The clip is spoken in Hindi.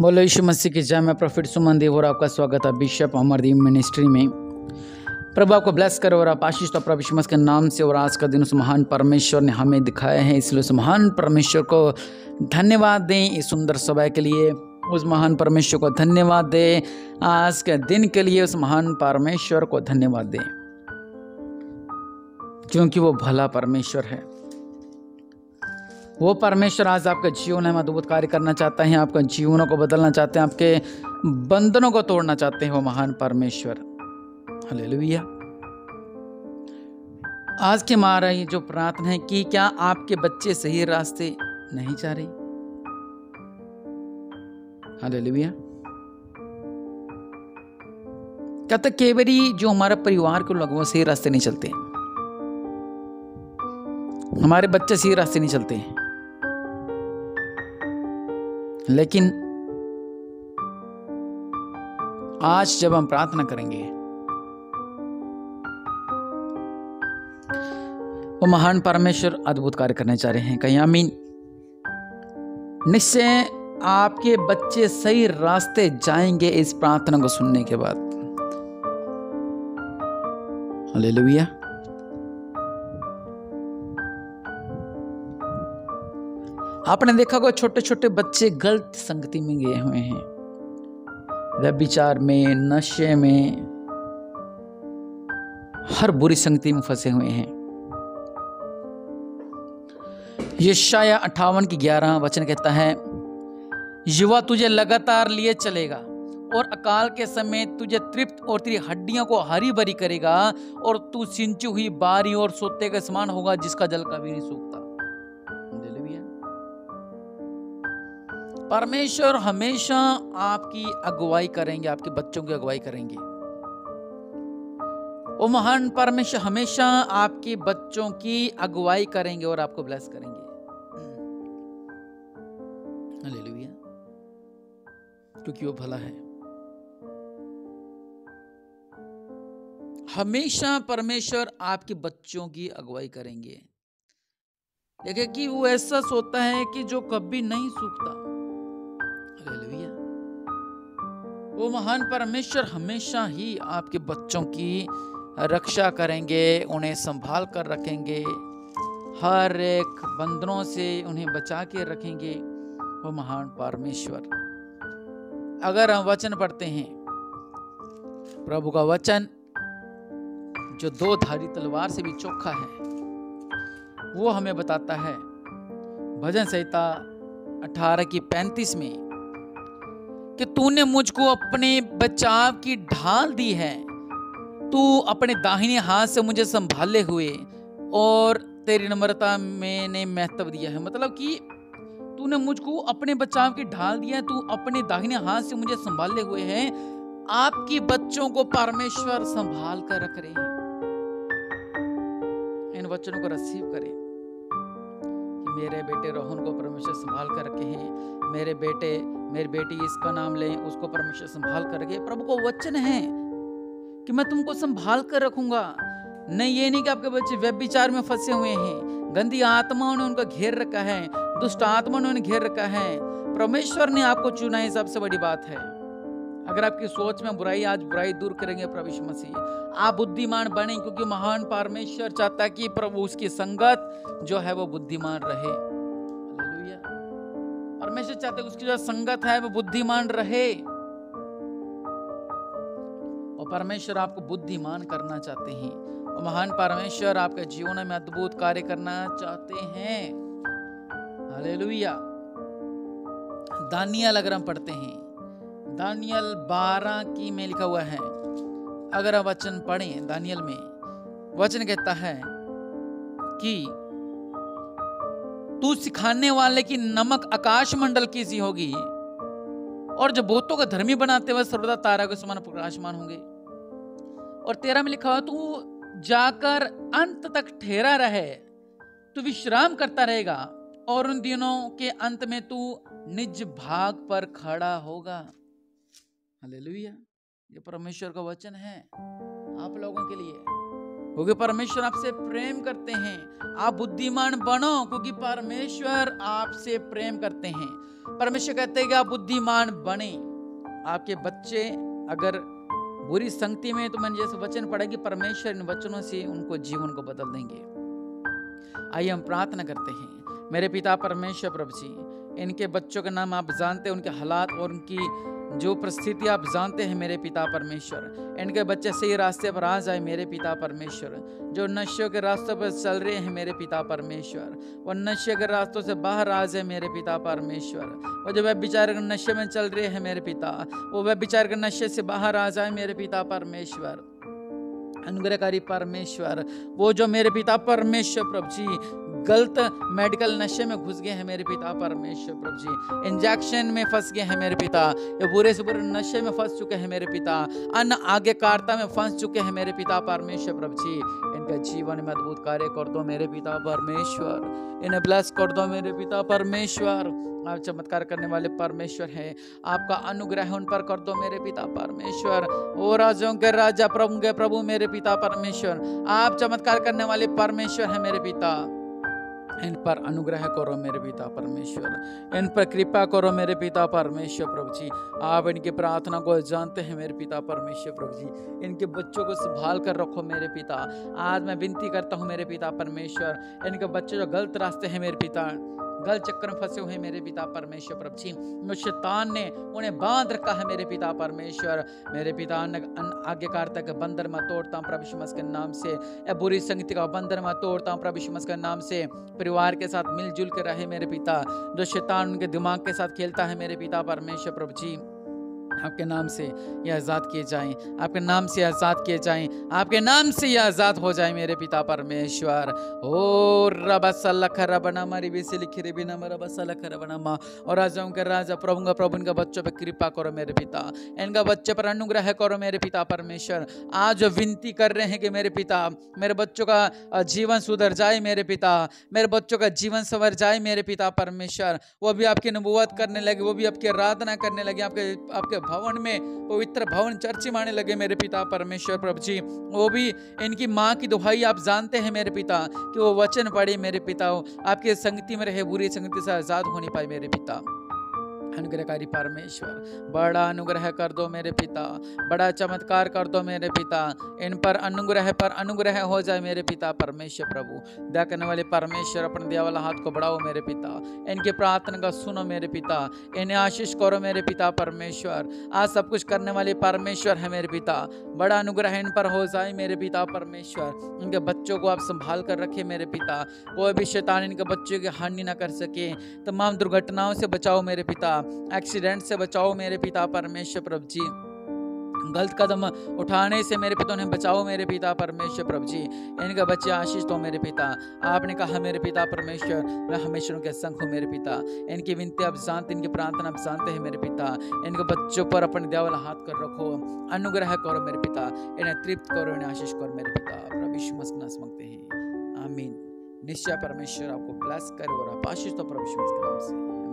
बोलो यीशु मसीह की जय। मैं प्रॉफिट सुमन देव और आपका स्वागत है बिशप अमरदीप मिनिस्ट्री में। प्रभु आपको ब्लेस करे और आप आशीष तो प्रभु यीशु मसीह के नाम से। और आज का दिन उस महान परमेश्वर ने हमें दिखाया है, इसलिए उस महान परमेश्वर को धन्यवाद दें इस सुंदर समय के लिए। उस महान परमेश्वर को धन्यवाद दें आज के दिन के लिए। उस महान परमेश्वर को धन्यवाद दें क्योंकि वो भला परमेश्वर है। वो परमेश्वर आज आपके जीवन में अद्भुत कार्य करना चाहता है, आपके जीवनों को बदलना चाहते हैं, आपके बंधनों को तोड़ना चाहते हैं वो महान परमेश्वर। हालेलुया। आज के हमारा ये जो प्रार्थना है कि क्या आपके बच्चे सही रास्ते नहीं जा रहे। हालेलुया। क्या तक कई बारी जो हमारा परिवार के लोग वो सही रास्ते नहीं चलते, हमारे बच्चे सही रास्ते नहीं चलते हैं, लेकिन आज जब हम प्रार्थना करेंगे वो महान परमेश्वर अद्भुत कार्य करने जा रहे हैं। कहीं आमीन। निश्चय आपके बच्चे सही रास्ते जाएंगे इस प्रार्थना को सुनने के बाद। हालेलुया। आपने देखा को छोटे छोटे बच्चे गलत संगति में गए हुए हैं, व्यभिचार में, नशे में, हर बुरी संगति में फंसे हुए हैं। यशाया 58 की 11 वचन कहता है, युवा तुझे लगातार लिए चलेगा और अकाल के समय तुझे तृप्त और तेरी हड्डियों को हरी भरी करेगा और तू सिंची हुई बारी और सोते के समान होगा जिसका जल कभी नहीं सूखता। परमेश्वर हमेशा आपकी अगुवाई करेंगे, आपके बच्चों की अगुवाई करेंगे। वो महान परमेश्वर हमेशा आपके बच्चों की अगुवाई करेंगे और आपको ब्लेस करेंगे। हालेलुया। क्योंकि वो भला है। हमेशा परमेश्वर आपके बच्चों की अगुवाई करेंगे। देखिए कि वो ऐसा सोता है कि जो कभी नहीं सूखता। हालेलुया। वो महान परमेश्वर हमेशा ही आपके बच्चों की रक्षा करेंगे, उन्हें संभाल कर रखेंगे, हर एक बंधनों से उन्हें बचा के रखेंगे। वो महान परमेश्वर। अगर हम वचन पढ़ते हैं, प्रभु का वचन जो दो धारी तलवार से भी चोखा है, वो हमें बताता है भजन संहिता 18 की 35 में कि तूने मुझको अपने बचाव की ढाल दी है, तू अपने दाहिने हाथ से मुझे संभाले हुए और तेरी नम्रता मैंने महत्व दिया है। मतलब कि तूने मुझको अपने बचाव की ढाल दिया है, तू अपने दाहिने हाथ से मुझे संभाले हुए है। आपकी बच्चों को परमेश्वर संभाल कर रख रहे हैं। इन वचनों को रिसीव करें। मेरे बेटे रोहन को परमेश्वर संभाल कर रखे हैं, मेरे बेटे मेरी बेटी इसका नाम लें, उसको परमेश्वर संभाल कर रखे। प्रभु को वचन है कि मैं तुमको संभाल कर रखूंगा। नहीं, ये नहीं कि आपके बच्चे व्यभिचार में फंसे हुए हैं, गंदी आत्माओं ने उनका घेर रखा है, दुष्ट आत्मा ने उन्हें घेर रखा है। परमेश्वर ने आपको चुना है, सबसे बड़ी बात है। अगर आपकी सोच में बुराई, आज बुराई दूर करेंगे प्रभु यीशु मसीह, आप बुद्धिमान बने, क्योंकि महान परमेश्वर चाहता है कि प्रभु उसकी संगत जो है वो बुद्धिमान रहे। हालेलुया। परमेश्वर चाहते हैं उसकी जो संगत है वो बुद्धिमान रहे। और परमेश्वर आपको बुद्धिमान करना चाहते हैं। और महान परमेश्वर आपके जीवन में अद्भुत कार्य करना चाहते हैं। हालेलुया। दानियल अगर हम पढ़ते हैं, दानियल 12 की में लिखा हुआ है, अगर हम वचन पढ़ें दानियल में, वचन कहता है कि तू सिखाने वाले की नमक आकाश मंडल की सी होगी और जो भूतों को धर्मी बनाते हुए सर्वदा तारा के समान प्रकाशमान होंगे। और 13 में लिखा हुआ, तू जाकर अंत तक ठहरा रहे, तू विश्राम करता रहेगा और उन दिनों के अंत में तू निज भाग पर खड़ा होगा। हालेलुया। ये परमेश्वर का वचन है आप लोगों के लिए। क्योंकि परमेश्वर आपसे प्रेम करते हैं। आप बुद्धिमान बनो क्योंकि परमेश्वर आपसे प्रेम करते हैं। परमेश्वर कहते हैं कि आप बुद्धिमान बने। आपके बच्चे अगर बुरी संगति में, तो मैंने जैसे वचन पढ़ा कि परमेश्वर इन वचनों से उनको जीवन को बदल देंगे। आइए हम प्रार्थना करते हैं। मेरे पिता परमेश्वर प्रभु जी, इनके बच्चों के नाम आप जानते हैं, उनके हालात और उनकी जो परिस्थिति आप जानते हैं मेरे पिता परमेश्वर। इनके बच्चे सही रास्ते पर आ जाए मेरे पिता परमेश्वर। जो नशे के रास्तों पर चल रहे हैं मेरे पिता परमेश्वर, वो नशे के रास्तों से बाहर आ जाए मेरे पिता परमेश्वर। वो जो व्यभिचार के नशे में चल रहे हैं मेरे पिता, वो व्यभिचार के नशे से बाहर आ जाए मेरे पिता परमेश्वर। अनुग्रहकारी परमेश्वर, वो जो मेरे पिता परमेश्वर प्रभु जी गलत मेडिकल नशे में घुस गए हैं मेरे पिता परमेश्वर प्रभु जी, इंजेक्शन में फंस गए हैं मेरे पिता, ये बुरे से बुरे नशे में फंस चुके हैं मेरे पिता, अन्य आज्ञाकारिता में फंस चुके हैं मेरे पिता परमेश्वर प्रभु जी। इनके जीवन में अद्भुत कार्य कर दो मेरे पिता परमेश्वर, इन्हें ब्लेस कर दो मेरे पिता परमेश्वर। आप चमत्कार करने वाले परमेश्वर हैं, आपका अनुग्रह उन पर कर दो मेरे पिता परमेश्वर। ओ राजों के राजा प्रभु के प्रभु मेरे पिता परमेश्वर, आप चमत्कार करने वाले परमेश्वर हैं मेरे पिता। इन पर अनुग्रह करो मेरे पिता परमेश्वर, इन पर कृपा करो मेरे पिता परमेश्वर प्रभु जी। आप इनकी प्रार्थना को जानते हैं मेरे पिता परमेश्वर प्रभु जी। इनके बच्चों को संभाल कर रखो मेरे पिता। आज मैं विनती करता हूँ मेरे पिता परमेश्वर, इनके बच्चे जो गलत रास्ते हैं मेरे पिता, गलत चक्कर में फंसे हुए मेरे पिता परमेश्वर प्रभु जी, शैतान ने उन्हें बांध रखा है मेरे पिता परमेश्वर। मेरे पिता आज्ञाकारिता के बंधन में तोड़ता हूँ प्रभु यीशु मसीह के नाम से, या बुरी संगति का बंधन में तोड़ता हूँ प्रभु यीशु मसीह के नाम से। परिवार के साथ मिलजुल के रहे मेरे पिता, जो शैतान उनके दिमाग के साथ खेलता है मेरे पिता परमेश्वर प्रभु जी, आपके नाम से ये आज़ाद किए जाएं, आपके नाम से आज़ाद किए जाएं, आपके नाम से ये आज़ाद हो जाए मेरे पिता परमेश्वर। ओ रबसलख रबना मरी बिसे लिखी रे बिना रबसलख रबना मा। और राजाओं के राजा प्रभु का प्रभु, इनका बच्चों पे कृपा करो मेरे पिता, इनका बच्चे पर अनुग्रह करो मेरे पिता परमेश्वर। आज विनती कर रहे हैं कि मेरे पिता, मेरे बच्चों का जीवन सुधर जाए मेरे पिता, मेरे बच्चों का जीवन संवर जाए मेरे पिता परमेश्वर। वो भी आपकी नबूवत करने लगे, वो भी आपकी आराधना करने लगे, आपके भवन में, पवित्र भवन चर्च माने लगे मेरे पिता परमेश्वर प्रभु जी। वो भी इनकी माँ की दुहाई आप जानते हैं मेरे पिता, कि वो वचन पढ़े मेरे पिता, आपके संगति में रहे, बुरी संगति से आजाद होने पाए मेरे पिता। अनुग्रहकारी परमेश्वर, बड़ा अनुग्रह कर दो मेरे पिता, बड़ा चमत्कार कर दो मेरे पिता। इन पर अनुग्रह हो जाए मेरे पिता परमेश्वर प्रभु। दया करने वाले परमेश्वर, अपने दिया वाला हाथ को बढ़ाओ मेरे पिता, इनके प्रार्थना का सुनो मेरे पिता, इन्हें आशीष करो मेरे पिता परमेश्वर। आज सब कुछ करने वाले परमेश्वर है मेरे पिता, बड़ा अनुग्रह इन पर हो जाए मेरे पिता परमेश्वर। इनके बच्चों को आप संभाल कर रखे मेरे पिता, कोई भी शैतान इनके बच्चों की हानि ना कर सके। तमाम दुर्घटनाओं से बचाओ मेरे पिता, एक्सीडेंट से बचाओ मेरे पिता परमेश्वर प्रभु जी। गलत कदम उठाने से मेरे पिता उन्हें बचाओ मेरे पिता परमेश्वर प्रभु जी। इनका बच्चे आशीष दो मेरे पिता। आपने कहा मेरे पिता परमेश्वर, मैं हमेशा उनके संग हूँ मेरे पिता। इनकी विनती आप जानते, इनकी प्रार्थना आप जानते हैं मेरे पिता। इनके बच्चों पर अपने दया वाला हाथ कर रखो, अनुग्रह करो मेरे पिता, इन्हें तृप्त करो, इन्हें आशीष करो मेरे पिता। प्रभु यीशु मसीह नाम से मांगते हैं, आमीन। निश्चय परमेश्वर आपको ब्लेस करे और आप आशीष दो प्रभु यीशु मसीह के नाम से।